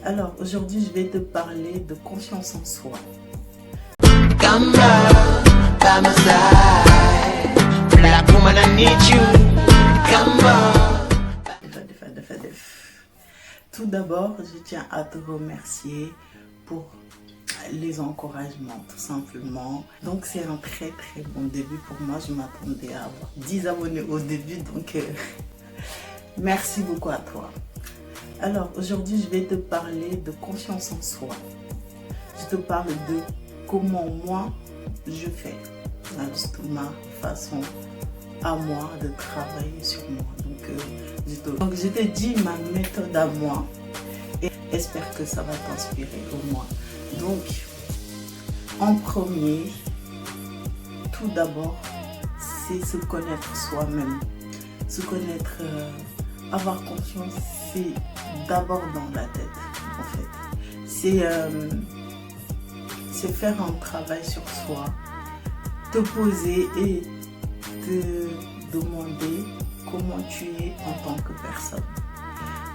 Alors aujourd'hui je vais te parler de confiance en soi. Come on, by my side. Black woman, I need you. Come on. Tout d'abord, je tiens à te remercier pour les encouragements, tout simplement. Donc c'est un très bon début pour moi. Je m'attendais à avoir 10 abonnés au début, donc merci beaucoup à toi. Alors aujourd'hui, je vais te parler de confiance en soi. Je te parle de comment moi je fais, juste ma façon à moi de travailler sur moi. Donc je te dis ma méthode à moi et j'espère que ça va t'inspirer au moins. Donc en premier, tout d'abord, c'est se connaître soi-même. Se connaître, avoir confiance, c'est d'abord dans la tête en fait. C'est faire un travail sur soi, te poser et te demander comment tu es en tant que personne,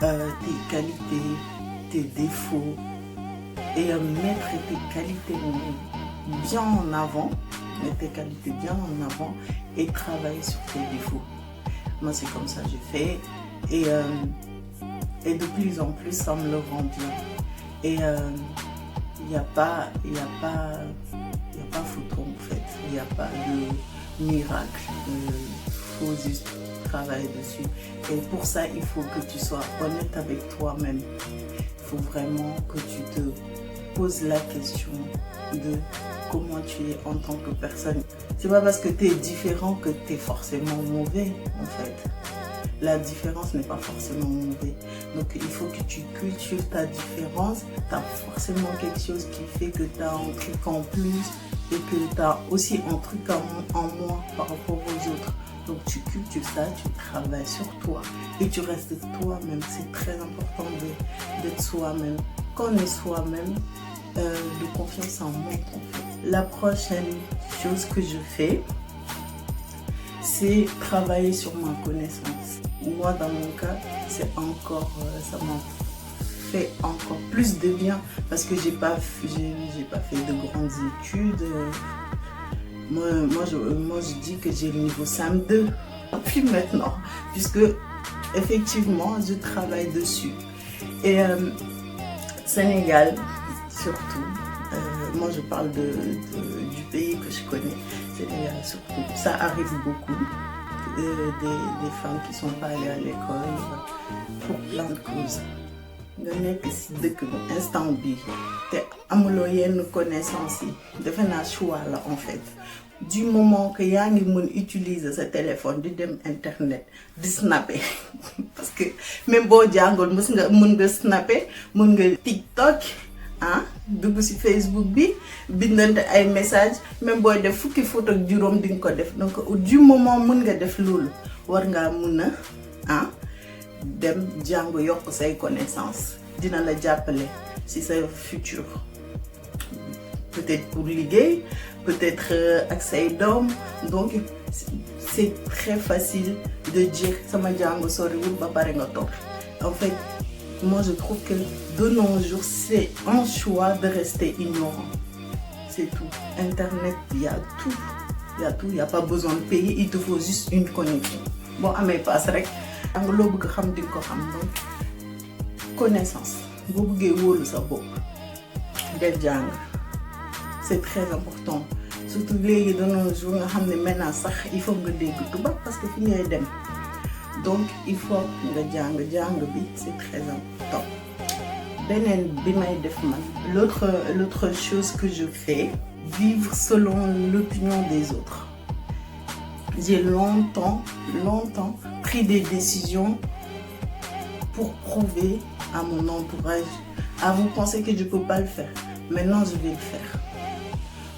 tes qualités, tes défauts, et mettre tes qualités bien en avant, mettre tes qualités bien en avant et travailler sur tes défauts. Moi c'est comme ça que j'ai fait et de plus en plus ça me le rend bien. Et il n'y a pas photo en fait, il n'y a pas de miracle, il faut juste travailler dessus. Et pour ça il faut que tu sois honnête avec toi-même. Il faut vraiment que tu te poses la question de comment tu es en tant que personne. C'est pas parce que tu es différent que tu es forcément mauvais en fait. La différence n'est pas forcément mauvaise. Donc il faut que tu cultives ta différence. Tu as forcément quelque chose qui fait que tu as un truc en plus et que tu as aussi un truc en moins par rapport aux autres. Donc tu cultives ça, tu travailles sur toi et tu restes toi-même. C'est très important d'être soi-même. Quand on est soi-même, de confiance en monte en fait. La prochaine chose que je fais, c'est travailler sur ma connaissance. Moi dans mon cas, c'est encore, ça m'a fait encore plus de bien parce que j'ai pas fait de grandes études. Moi je dis que j'ai le niveau SAM2. Puis maintenant, puisque effectivement je travaille dessus. Et Sénégal surtout, moi je parle du pays que je connais, Sénégal surtout. Ça arrive beaucoup. Des femmes qui sont pas allées à l'école pour plein de causes. nga nekk si dëkk bi instant bi te amuloo yenn connaissance yi defe naa choix la en fait. Du moment que yaa ngi mën utiliser sa téléphone di dem internet di snapper parce que même boo jàngoon mën nga snapper, mën nga TikTok dugg si Facebook bi bindante ay message, même booy def fukki photo ak juróom di nga ko def. Donc du moment mën nga def loolu war ngaa mën a dem jàng yokk say connaissance, dina la jàppale si sa futur, peut-être pour liggéey, peut-être ak say doom. Donc c'est très facile de dire sama jàng soriwul ba pare nga toog. En fait moi je trouve que de nos jours c'est un choix de rester ignorant. C'est tout. Internet, il y a tout. Il n'y a pas besoin de payer, il te faut juste une connexion. Bon, amee passe rek nga loo bëgg xam di ko xam. Donc connaissance, boo bëggee wóolu sa bopp del jàng, c'est très important. Surtout léegi de nos jours nga xam ne maintenant sax il faut nga dégg tubaab parce que fi ngay dem. Donc il faut nga jàng bi, c'est très important. Beneen bi may def man, l'autre chose que je fais, vivre selon l'opinion des autres. J'ai longtemps pris des décisions pour prouver à mon entourage, à vous penser que je peux pas le faire. Maintenant je vais le faire.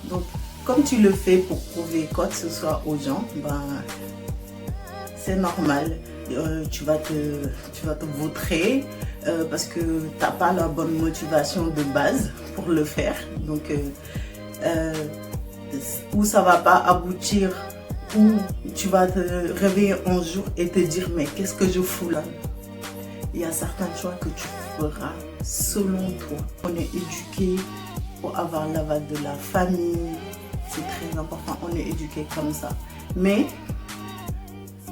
Donc comme tu le fais pour prouver quoi que ce soit aux gens, c'est normal. Tu vas te vautrer parce que t'as pas la bonne motivation de base pour le faire. Donc ou ça va pas aboutir, ou tu vas te réveiller un jour et te dire mais qu'est-ce que je fous là. Il y a certains choix que tu feras selon toi. On est éduqué pour avoir l'aval de la famille, c'est très important, on est éduqué comme ça. Mais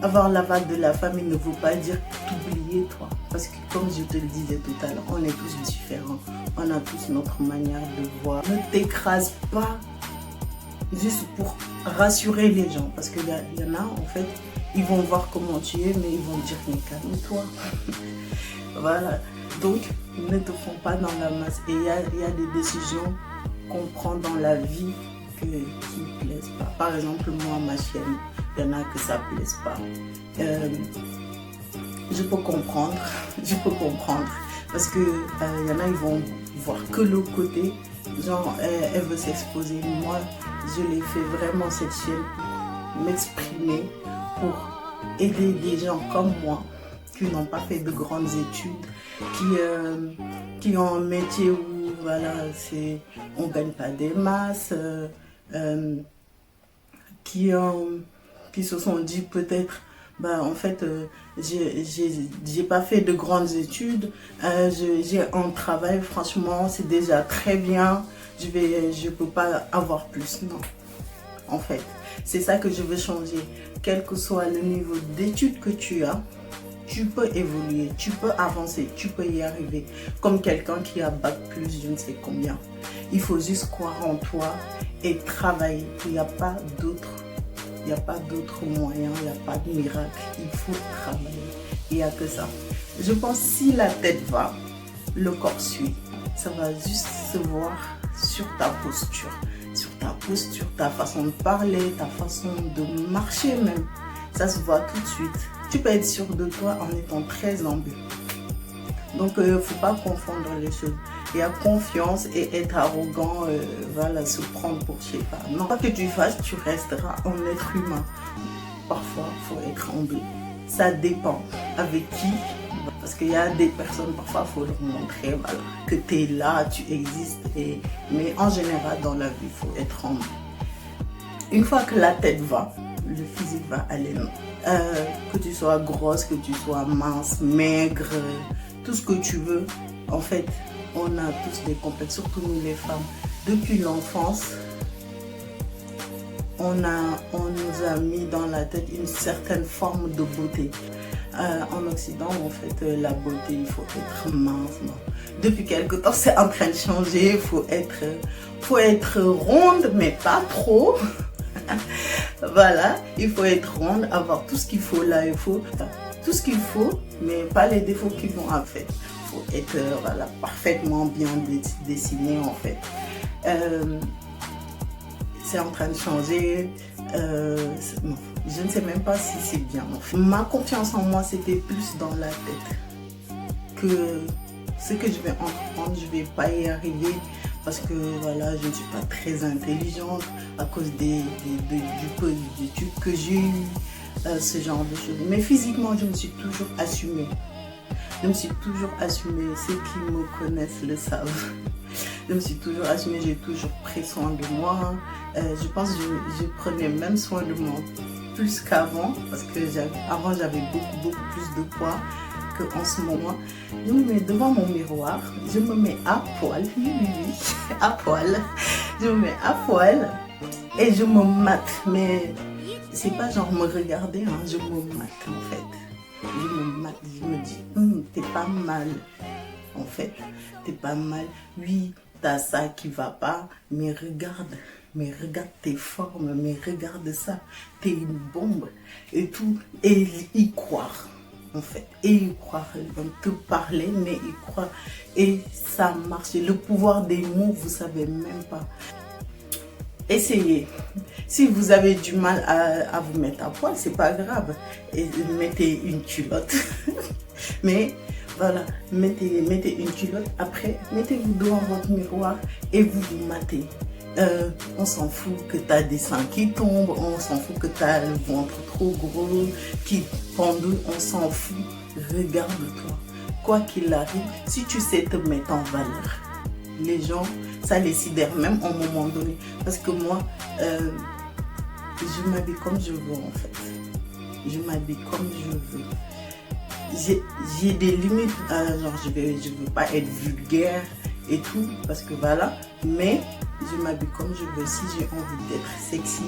avoir l'aval de la famille ne veut pas dire t'oublier toi. Parce que comme je te le disais tout à l'heure, on est tous différents. On a tous notre manière de voir. Ne t'écrase pas juste pour rassurer les gens. Parce qu'il y en a, en fait, ils vont voir comment tu es, mais ils vont dire mais calme-toi. Voilà. Donc, ne te fonds pas dans la masse. Et il y a des décisions qu'on prend dans la vie qui ne plaisent pas. Par exemple, moi, ma chienne, il y en a que ça ne plaise pas. Je peux comprendre. Parce que il y en a, ils vont voir que le côté, genre, elle veut s'exposer. Moi, je l'ai fait vraiment, cette chienne, m'exprimer pour aider des gens comme moi, qui n'ont pas fait de grandes études, qui ont un métier où, voilà, on ne gagne pas des masses, qui se sont dit peut-être, en fait, j'ai pas fait de grandes études, j'ai un travail, franchement, c'est déjà très bien, je peux pas avoir plus, non. En fait, c'est ça que je veux changer. Quel que soit le niveau d'études que tu as, tu peux évoluer, tu peux avancer, tu peux y arriver. Comme quelqu'un qui a bac plus je ne sais combien. Il faut juste croire en toi et travailler. Il n'y a pas d'autre moyen, il n'y a pas de miracle. Il faut travailler. Il n'y a que ça. Je pense que si la tête va, le corps suit. Ça va juste se voir sur ta posture. Sur ta posture, ta façon de parler, ta façon de marcher même. Ça se voit tout de suite. Tu peux être sûr de toi en étant très humble. Donc, il ne faut pas confondre les choses. Il y a confiance et être arrogant, voilà, se prendre pour je sais pas. Non, quoi que tu fasses, tu resteras un être humain. Parfois, il faut être humble. Ça dépend avec qui. Parce qu'il y a des personnes, parfois, il faut leur montrer voilà, que tu es là, tu existes. Mais en général, dans la vie, il faut être humble. Une fois que la tête va, le physique va aller. Que tu sois grosse, que tu sois mince, maigre, tout ce que tu veux. En fait, on a tous des complexes, surtout nous les femmes. Depuis l'enfance, on nous a mis dans la tête une certaine forme de beauté. En Occident, en fait, la beauté, il faut être mince. Non. Depuis quelque temps, c'est en train de changer. Il faut être ronde, mais pas trop. Voilà, il faut être ronde, avoir tout ce qu'il faut là, il faut tout ce qu'il faut, mais pas les défauts qui vont en fait. Il faut être voilà, parfaitement bien dessiné en fait. C'est en train de changer. Non, je ne sais même pas si c'est bien. Ma confiance en moi, c'était plus dans la tête. Que ce que je vais entreprendre, je ne vais pas y arriver. Parce que voilà, je ne suis pas très intelligente à cause du peu d'études que j'ai eu, ce genre de choses. Mais physiquement, je me suis toujours assumée. Ceux qui me connaissent le savent. Je me suis toujours assumée, j'ai toujours pris soin de moi. Je pense que je prenais même soin de moi plus qu'avant. Parce que avant, j'avais beaucoup plus de poids. En ce moment, je me mets devant mon miroir, je me mets à poil, oui, à poil, je me mets à poil et je me mate, mais c'est pas genre me regarder, hein, je me mate en fait, je me mate, je me dis, t'es pas mal, en fait, t'es pas mal, oui, t'as ça qui va pas, mais regarde tes formes, mais regarde ça, t'es une bombe et tout, et y croire. En fait, et y croire, te parler, mais y croire, et ça marche. Le pouvoir des mots, vous savez même pas. Essayez. Si vous avez du mal à vous mettre à poil, c'est pas grave. Et mettez une culotte. Mais voilà, mettez une culotte. Après, mettez-vous devant votre miroir et vous vous matez. On s'en fout que tu as des seins qui tombent, on s'en fout que tu as le ventre trop gros, qui pendouille, on s'en fout. Regarde-toi. Quoi qu'il arrive, si tu sais te mettre en valeur, les gens, ça les sidère même à un moment donné. Parce que moi, je m'habille comme je veux en fait. Je m'habille comme je veux. j'ai des limites, genre je veux pas être vulgaire et tout, parce que voilà, mais je m'habille comme je veux. Si j'ai envie d'être sexy,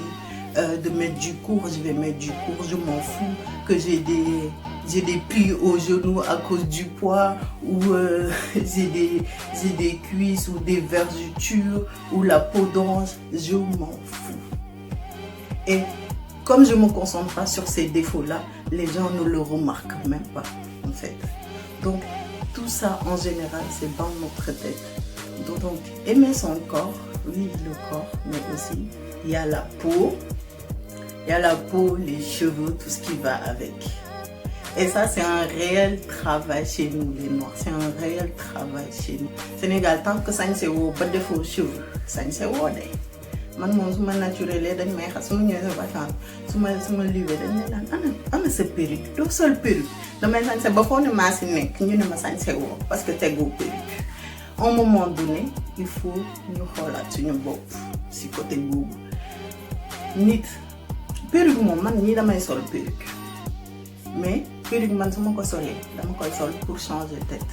de mettre du court, je vais mettre du court, je m'en fous que j'ai des plis aux genoux à cause du poids, ou j'ai des cuisses ou des vergetures ou la peau d'ange, je m'en fous. Et comme je me concentre pas sur ces défauts-là, les gens ne le remarquent même pas en fait. Donc tout ça en général c'est dans notre tête. Donc aimer son corps, oui le corps, mais aussi il y a la peau. Il y a la peau, les cheveux, tout ce qui va avec. Et ça, c'est un réel travail chez nous, les Noirs. C'est un réel travail chez nous. Sénégal, tant que ça ne s'est pas de faux cheveux, ça ne s'est pas de. Man moom su ma naturel dañ may xas su ma ñëwee sa vacances su ma liwee dañ ne naan ana sa perruque doo sol perruque damay sañse ba foo ne maa si nekk ñu ne ma sañse woo parce que tegoo perruque. À un moment donné il faut ñu xoolaat suñu bopp si côté boobu nit. Perruque moom man ñii damay sol perruque mais perruque man su ma ko solee dama koy sol pour changer tête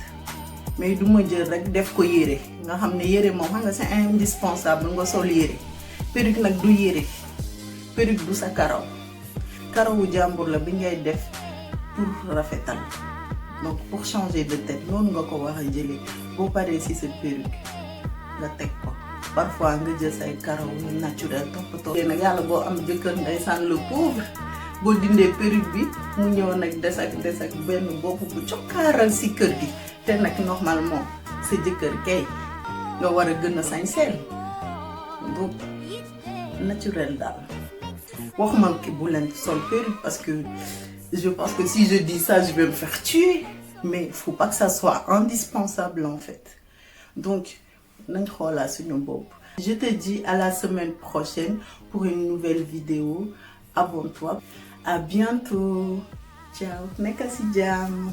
mais du ma jël rek def ko yére nga xam ne yére moom xam nga c'est indispensable nga sol yére perruque nag du yére perruque du sa karawu jàmbur la bi ngay def pour rafetal donc pour changer de tête noonu nga ko war a jëlee boo paree si sa perruque nga teg ko. Parfois nga jël say karaw yu naturel toppatoo. nag yàlla boo am jëkkër ndeysaan le pauvre boo dindee perruque bi mu ñëw nag des ak benn bopp bu cokkaaral si kër gi te nag normalement sa jëkkër kay nga war a gën a sañseel donc naturel daal waxuma ki bu leen sol perruque parce que je pense que si je dis ça je vais me faire tuer mais il faut pas que ça soit indispensable en fait donc. Je te dis à la semaine prochaine pour une nouvelle vidéo. Abonne-toi. À bientôt. Ciao. Nekasi jam.